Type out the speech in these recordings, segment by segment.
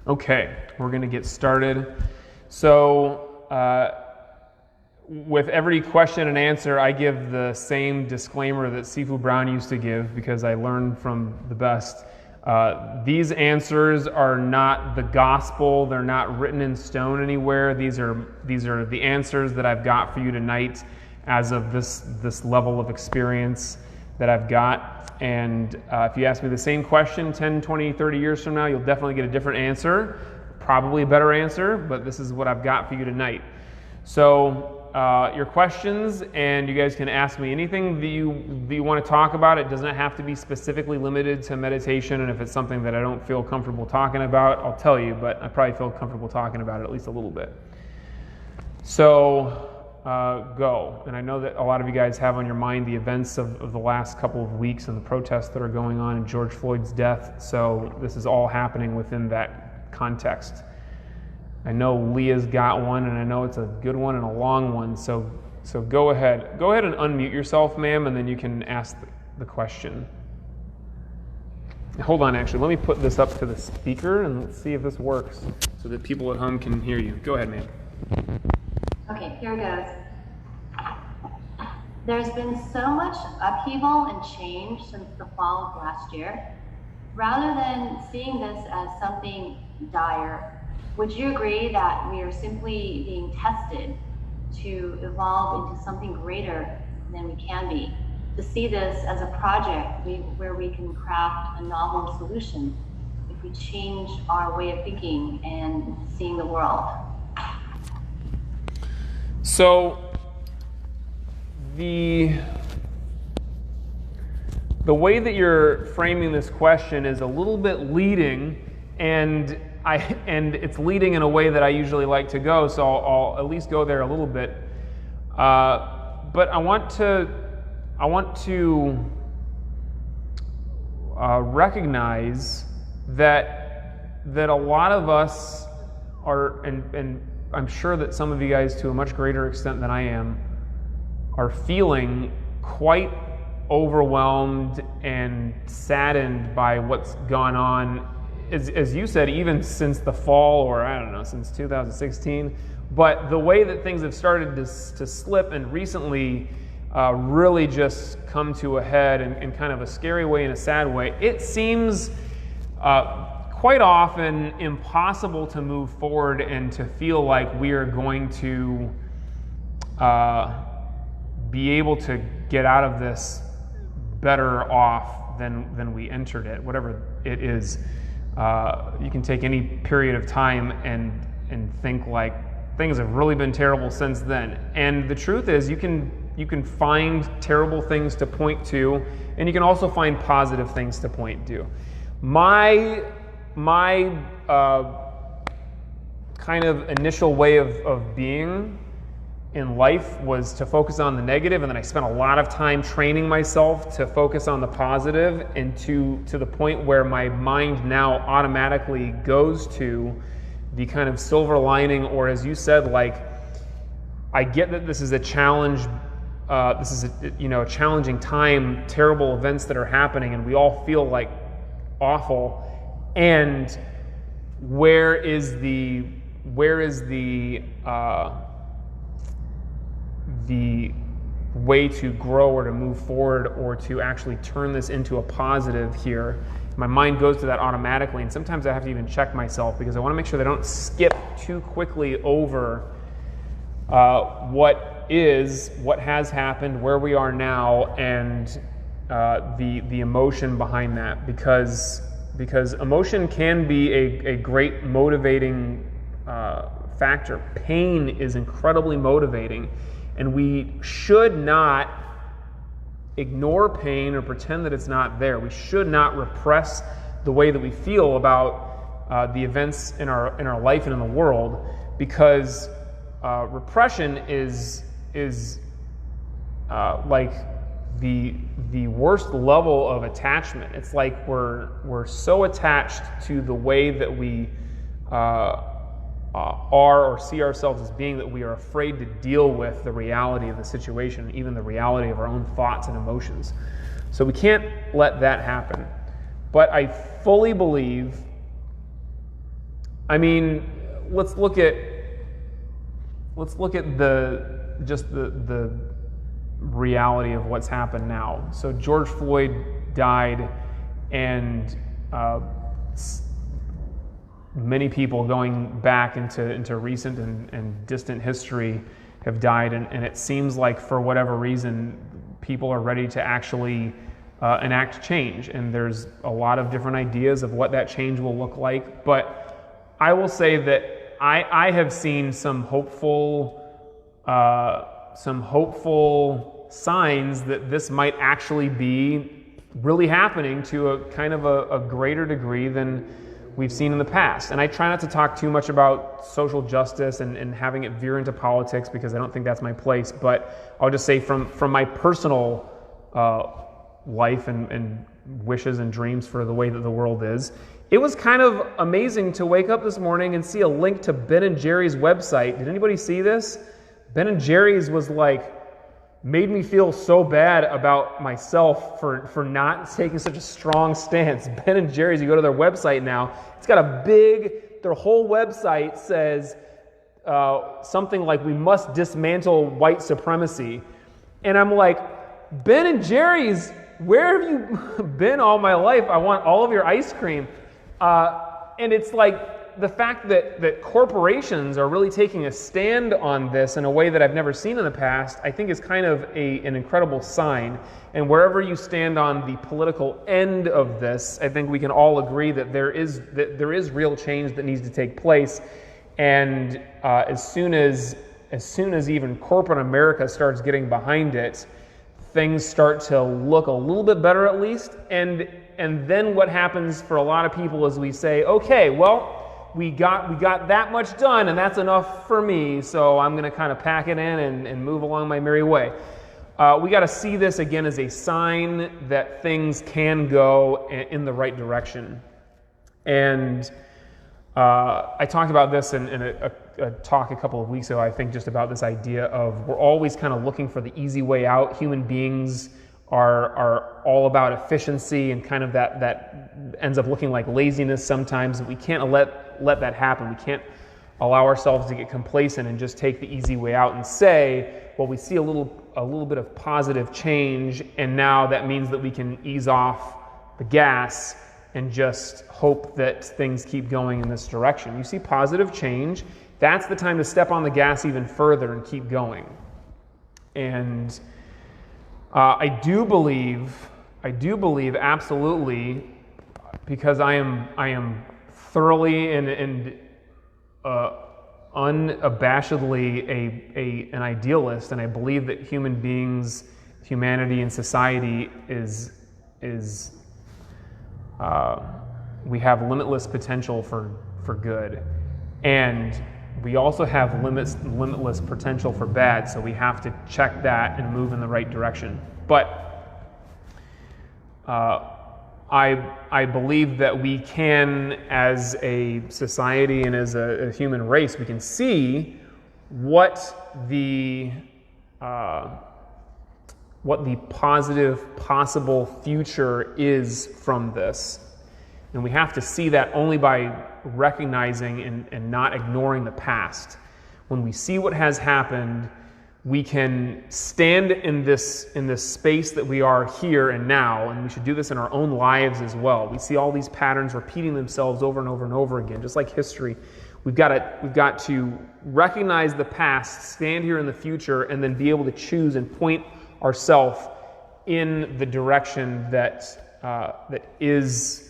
Okay, we're going to get started. So, with every question and answer, I give the same disclaimer that Sifu Brown used to give because I learned from the best. These answers are not the gospel. They're not written in stone anywhere. These are the answers that I've got for you tonight as of this level of experience that I've got. And if you ask me the same question 10, 20, 30 years from now, you'll definitely get a different answer, probably a better answer, but this is what I've got for you tonight. So your questions, and you guys can ask me anything that you want to talk about. It doesn't have to be specifically limited to meditation, and if it's something that I don't feel comfortable talking about, I'll tell you, but I probably feel comfortable talking about it at least a little bit. So go. And I know that a lot of you guys have on your mind the events of the last couple of weeks and the protests that are going on and George Floyd's death, so this is all happening within that context. I know Leah's got one, and I know it's a good one and a long one, so go ahead. Go ahead and unmute yourself, ma'am, and then you can ask the question. Hold on, actually. Let me put this up to the speaker, and let's see if this works so that people at home can hear you. Go ahead, ma'am. Okay, here goes. There's been so much upheaval and change since the fall of last year. Rather than seeing this as something dire, would you agree that we are simply being tested to evolve into something greater than we can be? To see this as a project where we can craft a novel solution if we change our way of thinking and seeing the world? So the way that you're framing this question is a little bit leading, and it's leading in a way that I usually like to go, so I'll at least go there a little bit. But I want to recognize that a lot of us are, and I'm sure that some of you guys, to a much greater extent than I am, are feeling quite overwhelmed and saddened by what's gone on, as you said, even since the fall, or I don't know, since 2016. But the way that things have started to slip and recently really just come to a head in kind of a scary way, in a sad way, it seems quite often impossible to move forward and to feel like we are going to be able to get out of this better off than we entered it, whatever it is. You can take any period of time and think like things have really been terrible since then. And the truth is, you can find terrible things to point to, and you can also find positive things to point to. My kind of initial way of being in life was to focus on the negative, and then I spent a lot of time training myself to focus on the positive, and to the point where my mind now automatically goes to the kind of silver lining, or as you said, like, I get that this is a challenge, this is a challenging time, terrible events that are happening, and we all feel like awful, and where is the way to grow or to move forward or to actually turn this into a positive here? My mind goes to that automatically, and sometimes I have to even check myself because I want to make sure that I don't skip too quickly over what has happened, where we are now, and the emotion behind that, because emotion can be a great motivating factor. Pain is incredibly motivating, and we should not ignore pain or pretend that it's not there. We should not repress the way that we feel about the events in our life and in the world, because repression is like the worst level of attachment. It's like we're so attached to the way that we are or see ourselves as being that we are afraid to deal with the reality of the situation, even the reality of our own thoughts and emotions. So we can't let that happen. But I fully believe I mean, let's look at the reality of what's happened now. So George Floyd died, and many people going back into recent and distant history have died, and it seems like for whatever reason people are ready to actually enact change, and there's a lot of different ideas of what that change will look like. But I will say that I have seen some hopeful signs that this might actually be really happening to a kind of a greater degree than we've seen in the past. And I try not to talk too much about social justice and having it veer into politics, because I don't think that's my place. But I'll just say from my personal life and wishes and dreams for the way that the world is, it was kind of amazing to wake up this morning and see a link to Ben & Jerry's website. Did anybody see this? Ben & Jerry's was like, made me feel so bad about myself for not taking such a strong stance. Ben & Jerry's, you go to their website now, it's got their whole website says something like, "We must dismantle white supremacy." And I'm like, Ben & Jerry's, where have you been all my life? I want all of your ice cream. And it's like, the fact that corporations are really taking a stand on this in a way that I've never seen in the past, I think is kind of an incredible sign. And wherever you stand on the political end of this, I think we can all agree that there is real change that needs to take place. And as soon as even corporate America starts getting behind it, things start to look a little bit better at least. And then what happens for a lot of people is we say, okay, well, we got that much done, and that's enough for me, so I'm going to kind of pack it in and move along my merry way. We got to see this again as a sign that things can go in the right direction. And I talked about this in a talk a couple of weeks ago, I think, just about this idea of we're always kind of looking for the easy way out. Human beings are all about efficiency, and kind of that ends up looking like laziness sometimes. We can't let that happen. We can't allow ourselves to get complacent and just take the easy way out and say, well, we see a little bit of positive change, and now that means that we can ease off the gas and just hope that things keep going in this direction. You see positive change, that's the time to step on the gas even further and keep going. And I do believe absolutely, because I am thoroughly and unabashedly an idealist, and I believe that humanity and society is we have limitless potential for good, and we also have limitless potential for bad, so we have to check that and move in the right direction. But I believe that we can, as a society and as a human race, we can see what the positive possible future is from this. And we have to see that only by recognizing and not ignoring the past. When we see what has happened, we can stand in this space that we are here and now, and we should do this in our own lives as well. We see all these patterns repeating themselves over and over and over again, just like history. We've got to recognize the past, stand here in the future, and then be able to choose and point ourselves in the direction that is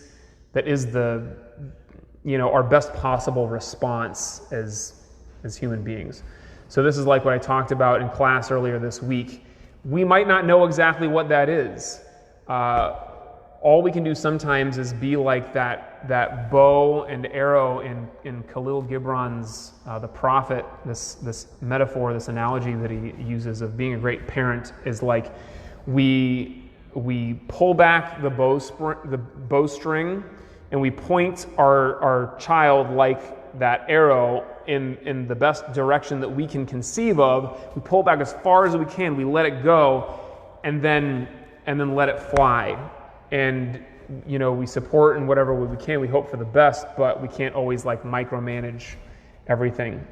the our best possible response as human beings. So this is like what I talked about in class earlier this week. We might not know exactly what that is. All we can do sometimes is be like that bow and arrow in Khalil Gibran's The Prophet. This metaphor, this analogy that he uses of being a great parent is like we pull back the bowstring and we point our child like that arrow in the best direction that we can conceive of. We pull back as far as we can. We let it go, and then let it fly. And we support in whatever way we can. We hope for the best, but we can't always like micromanage everything.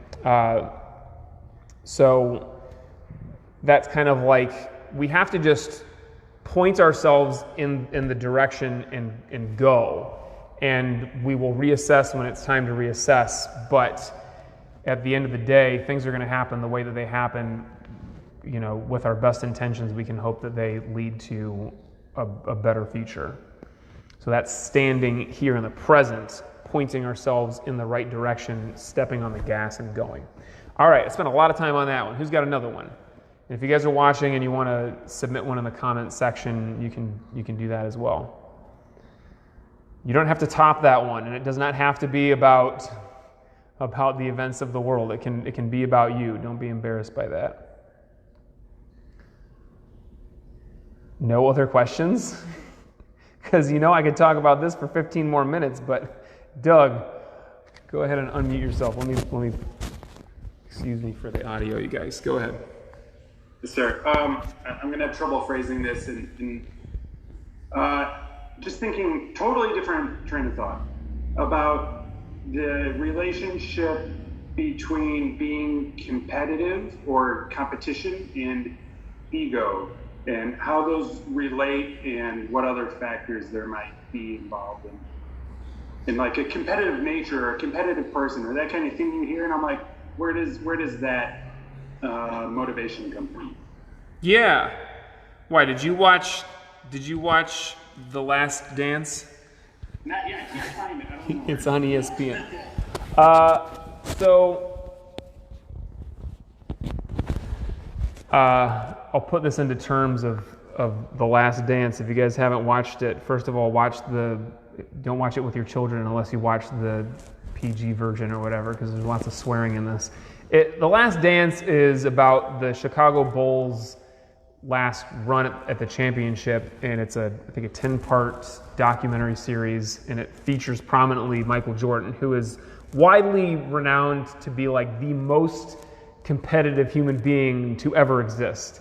So that's kind of like, we have to just point ourselves in the direction and go. And we will reassess when it's time to reassess. But at the end of the day, things are going to happen the way that they happen. With our best intentions, we can hope that they lead to a better future. So that's standing here in the present, pointing ourselves in the right direction, stepping on the gas and going. All right, I spent a lot of time on that one. Who's got another one? And if you guys are watching and you want to submit one in the comments section, you can do that as well. You don't have to top that one, and it does not have to be about the events of the world. It can be about you. Don't be embarrassed by that. No other questions? Because I could talk about this for 15 more minutes, but Doug, go ahead and unmute yourself. Let me excuse me for the audio, you guys. Go ahead. Yes, sir. I'm going to have trouble phrasing this, and just thinking totally different train of thought about the relationship between being competitive or competition and ego, and how those relate and what other factors there might be involved in like a competitive nature or a competitive person or that kind of thing you hear, and I'm like, where does that motivation come from? Yeah. Why did you watch The Last Dance? Not yet. I can't find it. I don't know. It's on ESPN. I'll put this into terms of The Last Dance. If you guys haven't watched it, first of all, don't watch it with your children unless you watch the PG version or whatever, because there's lots of swearing in this. The Last Dance is about the Chicago Bulls' last run at the championship, and it's I think a 10-part documentary series, and it features prominently Michael Jordan, who is widely renowned to be like the most competitive human being to ever exist.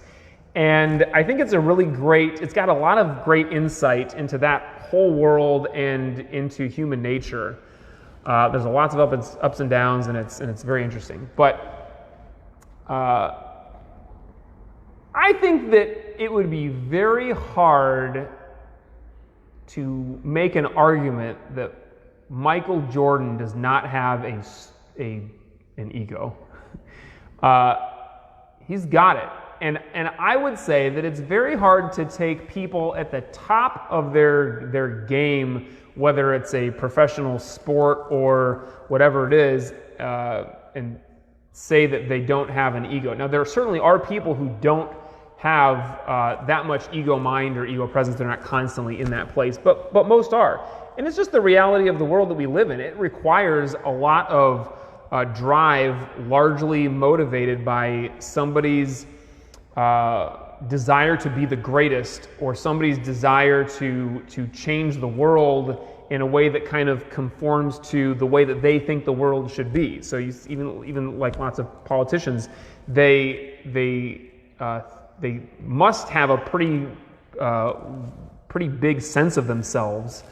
And I think it's it's got a lot of great insight into that whole world and into human nature. There's lots of ups and downs, and it's very interesting. But I think that it would be very hard to make an argument that Michael Jordan does not have an ego. He's got it. And I would say that it's very hard to take people at the top of their game, whether it's a professional sport or whatever it is, and say that they don't have an ego. Now, there certainly are people who don't have that much ego mind or ego presence. They're not constantly in that place, but most are. And it's just the reality of the world that we live in. It requires a lot of drive, largely motivated by somebody's desire to be the greatest, or somebody's desire to change the world in a way that kind of conforms to the way that they think the world should be. So even like lots of politicians, they must have a pretty big sense of themselves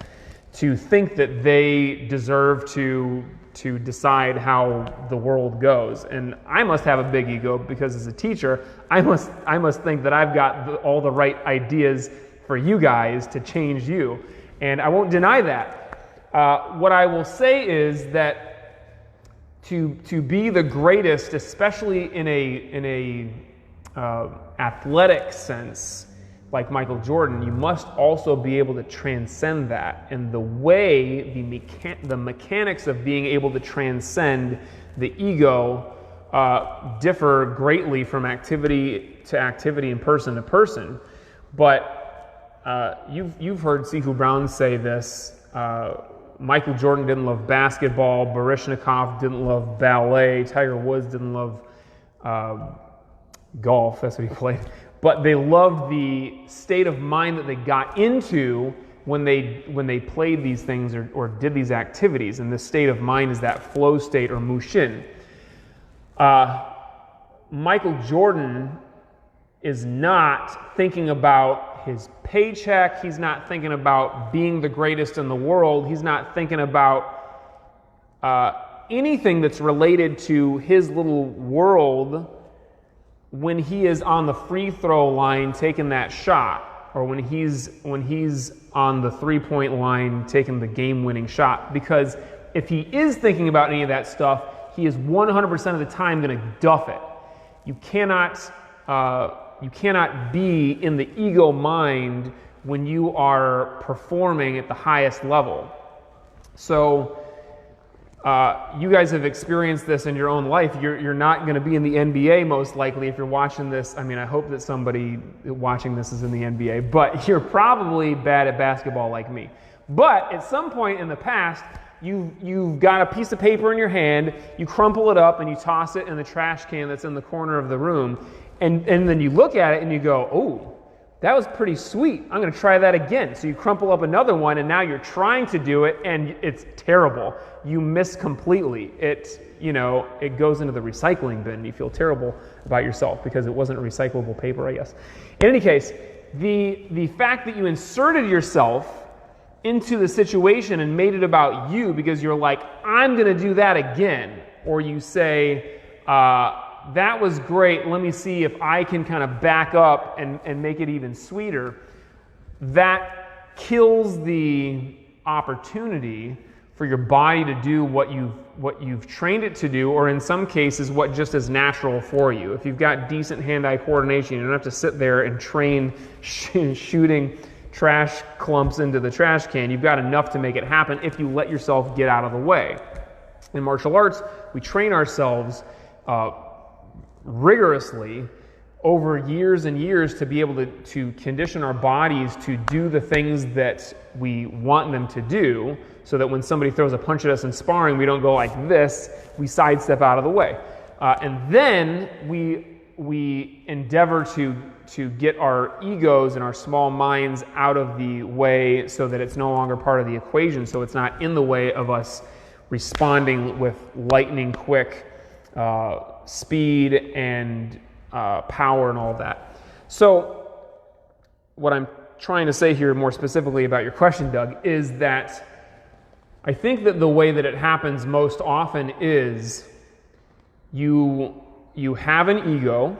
to think that they deserve to decide how the world goes. And I must have a big ego because as a teacher, I must think that I've got all the right ideas for you guys to change you. And I won't deny that. What I will say is that to be the greatest, especially in a athletic sense, like Michael Jordan, you must also be able to transcend that. And the way, the mechanics of being able to transcend the ego differ greatly from activity to activity and person to person. But you've heard Sifu Brown say this. Michael Jordan didn't love basketball. Baryshnikov didn't love ballet. Tiger Woods didn't love golf. That's what he played. But they loved the state of mind that they got into when they played these things or did these activities. And this state of mind is that flow state, or mushin. Michael Jordan is not thinking about his paycheck. He's not thinking about being the greatest in the world. He's not thinking about anything that's related to his little world when he is on the free throw line taking that shot, or when he's on the 3-point line taking the game-winning shot. Because if he is thinking about any of that stuff, he is 100% of the time going to duff it. You cannot be in the ego mind when you are performing at the highest level. So you guys have experienced this in your own life. You're not going to be in the NBA most likely if you're watching this. I mean, I hope that somebody watching this is in the NBA, but you're probably bad at basketball like me. But at some point in the past, you've got a piece of paper in your hand, you crumple it up and you toss it in the trash can that's in the corner of the room, and then you look at it and you go, oh, that was pretty sweet. I'm going to try that again. So you crumple up another one, and now you're trying to do it, and it's terrible. You miss completely. It goes into the recycling bin. You feel terrible about yourself because it wasn't recyclable paper, I guess. In any case, the fact that you inserted yourself into the situation and made it about you because you're like, I'm going to do that again, or you say, that was great, let me see if I can kind of back up and make it even sweeter, that kills the opportunity for your body to do what you've trained it to do, or in some cases what just is natural for you. If you've got decent hand-eye coordination, you don't have to sit there and train shooting trash clumps into the trash can. You've got enough to make it happen if you let yourself get out of the way. In martial arts, we train ourselves rigorously over years and years to be able to condition our bodies to do the things that we want them to do, so that when somebody throws a punch at us in sparring, we don't go like this, we sidestep out of the way. And then we endeavor to get our egos and our small minds out of the way so that it's no longer part of the equation, so it's not in the way of us responding with lightning quick speed and power and all that. So what I'm trying to say here more specifically about your question, Doug, is that I think that the way that it happens most often is you have an ego,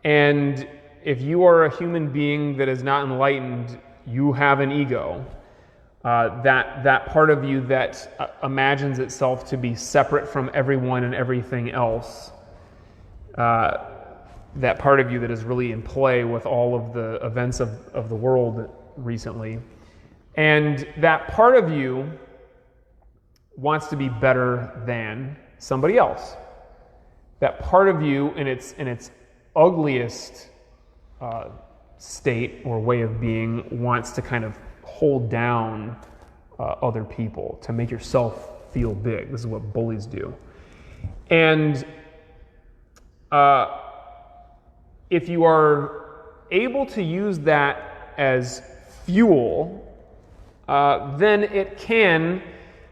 and if you are a human being that is not enlightened, you have an ego. That part of you that imagines itself to be separate from everyone and everything else, that part of you that is really in play with all of the events of the world recently. And that part of you wants to be better than somebody else. That part of you in its ugliest state or way of being wants to kind of hold down other people, to make yourself feel big. This is what bullies do. And if you are able to use that as fuel, then it can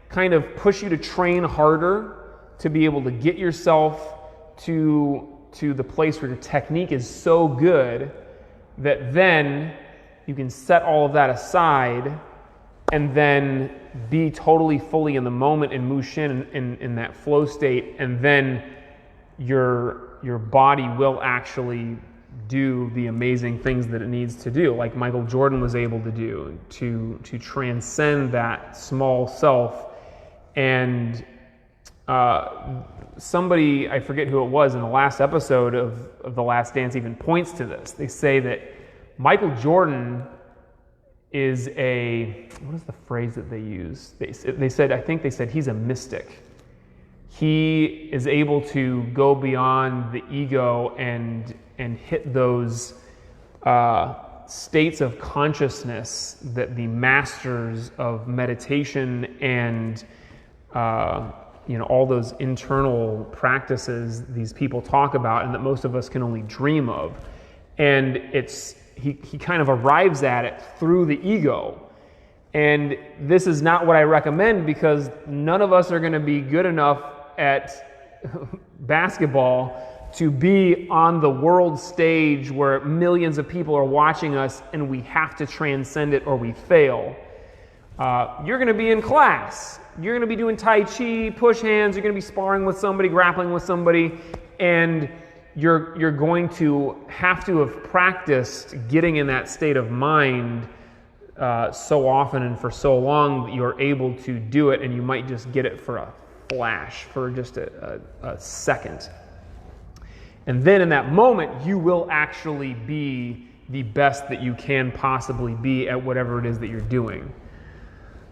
kind of push you to train harder, to be able to get yourself to the place where your technique is so good that then you can set all of that aside and then be totally fully in the moment and Mushin in that flow state, and then your body will actually do the amazing things that it needs to do, like Michael Jordan was able to do, to transcend that small self. And somebody, I forget who it was, in the last episode of The Last Dance even points to this. They say that Michael Jordan is what is the phrase that they use? They said he's a mystic. He is able to go beyond the ego and hit those states of consciousness that the masters of meditation and all those internal practices these people talk about, and that most of us can only dream of. And he kind of arrives at it through the ego. And this is not what I recommend, because none of us are going to be good enough at basketball to be on the world stage where millions of people are watching us and we have to transcend it or we fail. You're going to be in class. You're going to be doing Tai Chi, push hands. You're going to be sparring with somebody, grappling with somebody, and you're going to have practiced getting in that state of mind so often and for so long that you're able to do it, and you might just get it for a flash, for just a second. And then in that moment, you will actually be the best that you can possibly be at whatever it is that you're doing.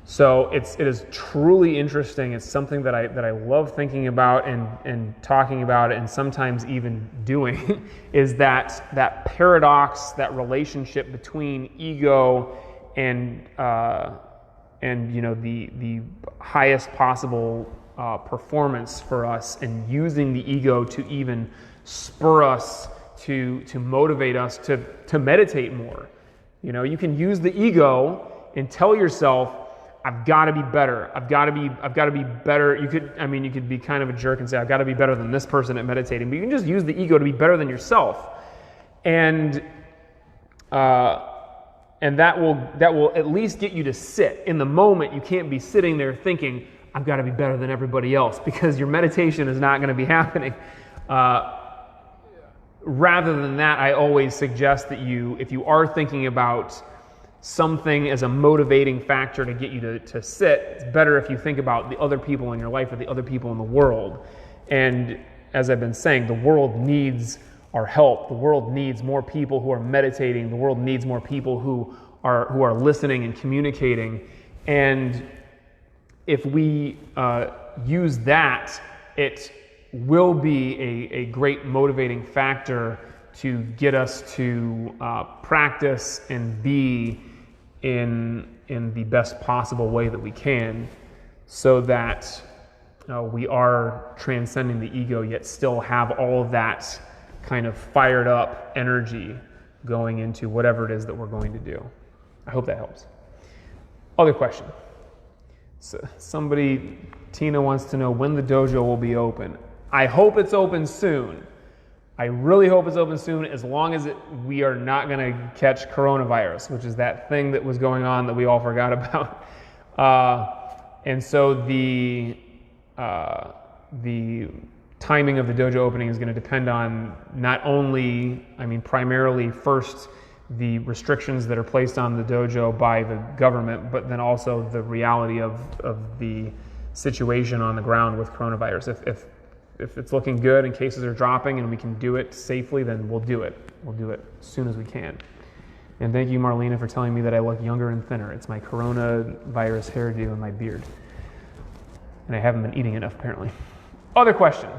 So it is truly interesting. It's something that I love thinking about and talking about, and sometimes even doing, is that paradox, that relationship between ego and the highest possible performance for us, and using the ego to even spur us to motivate us to meditate more. You can use the ego and tell yourself, I've got to be better. I've got to be better. You could be kind of a jerk and say, I've got to be better than this person at meditating, but you can just use the ego to be better than yourself. And that will at least get you to sit. In the moment, you can't be sitting there thinking, I've got to be better than everybody else, because your meditation is not going to be happening. Rather than that, I always suggest that if you are thinking about something as a motivating factor to get you to sit, it's better if you think about the other people in your life or the other people in the world. And as I've been saying, the world needs our help. The world needs more people who are meditating. The world needs more people who are listening and communicating. And if we use that, it will be a great motivating factor to get us to practice and be in the best possible way that we can, so that we are transcending the ego, yet still have all of that kind of fired up energy going into whatever it is that we're going to do. I hope that helps. Other question. So Tina wants to know when the dojo will be open. I hope it's open soon. I really hope it's open soon, as long as we are not going to catch coronavirus, which is that thing that was going on that we all forgot about. And so the timing of the dojo opening is going to depend on primarily first the restrictions that are placed on the dojo by the government, but then also the reality of the situation on the ground with coronavirus. If it's looking good and cases are dropping and we can do it safely, then we'll do it. We'll do it as soon as we can. And thank you, Marlena, for telling me that I look younger and thinner. It's my coronavirus hairdo and my beard. And I haven't been eating enough, apparently. Other question?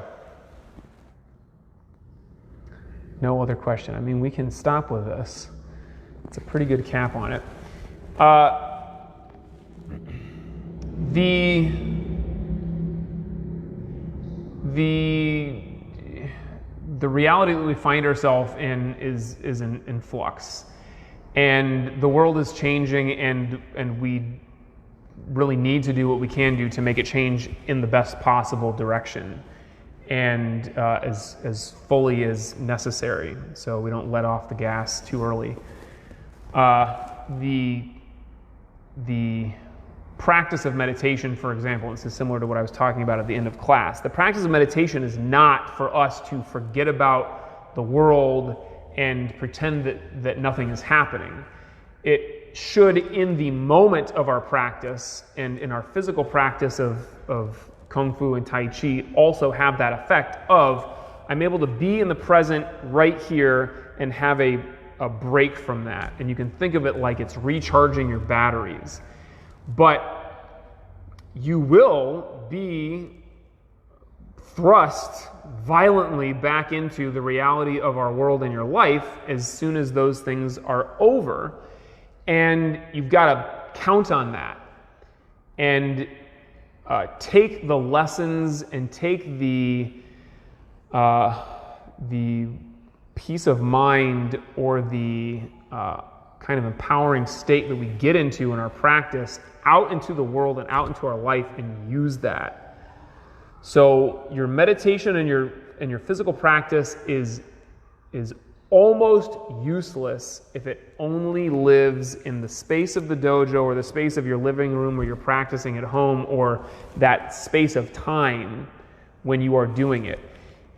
No other question. I mean, we can stop with this. It's a pretty good cap on it. The reality that we find ourselves in is in flux, and the world is changing, and we really need to do what we can do to make it change in the best possible direction, and as fully as necessary, so we don't let off the gas too early. The practice of meditation, for example, this is similar to what I was talking about at the end of class. The practice of meditation is not for us to forget about the world and pretend that nothing is happening. It should, in the moment of our practice and in our physical practice of Kung Fu and Tai Chi, also have that effect of, I'm able to be in the present right here and have a break from that. And you can think of it like it's recharging your batteries. But you will be thrust violently back into the reality of our world and your life as soon as those things are over. And you've got to count on that and take the lessons and take the peace of mind or the kind of empowering state that we get into in our practice out into the world and out into our life, and use that. So your meditation and your your physical practice is almost useless if it only lives in the space of the dojo or the space of your living room where you're practicing at home, or that space of time when you are doing it.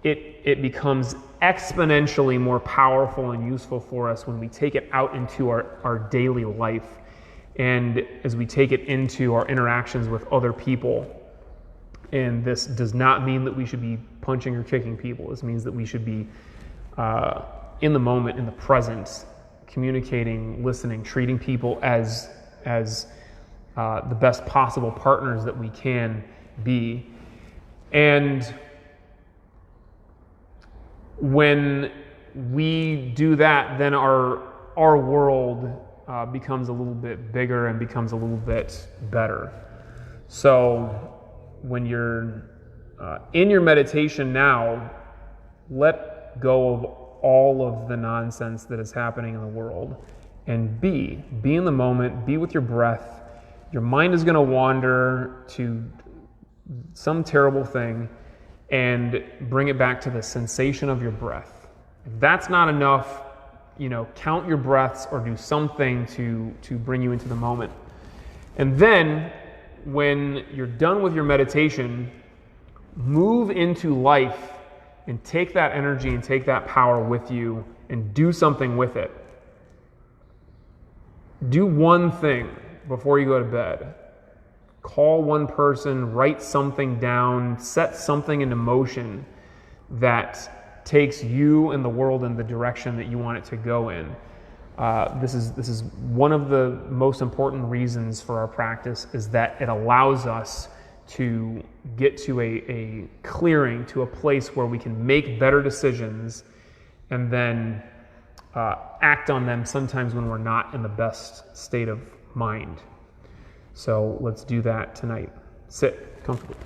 It becomes exponentially more powerful and useful for us when we take it out into our daily life, and as we take it into our interactions with other people. And this does not mean that we should be punching or kicking people. This means that we should be in the moment, in the present, communicating, listening, treating people as the best possible partners that we can be. And when we do that, then our world becomes a little bit bigger and becomes a little bit better. So when you're in your meditation now, let go of all of the nonsense that is happening in the world and be in the moment, be with your breath. Your mind is going to wander to some terrible thing, and bring it back to the sensation of your breath. If that's not enough, count your breaths or do something to bring you into the moment. And then when you're done with your meditation, move into life and take that energy and take that power with you and do something with it. Do one thing before you go to bed. Call one person, write something down, set something into motion that takes you and the world in the direction that you want it to go in. This is one of the most important reasons for our practice, is that it allows us to get to a clearing, to a place where we can make better decisions and then act on them sometimes when we're not in the best state of mind. So let's do that tonight. Sit comfortably.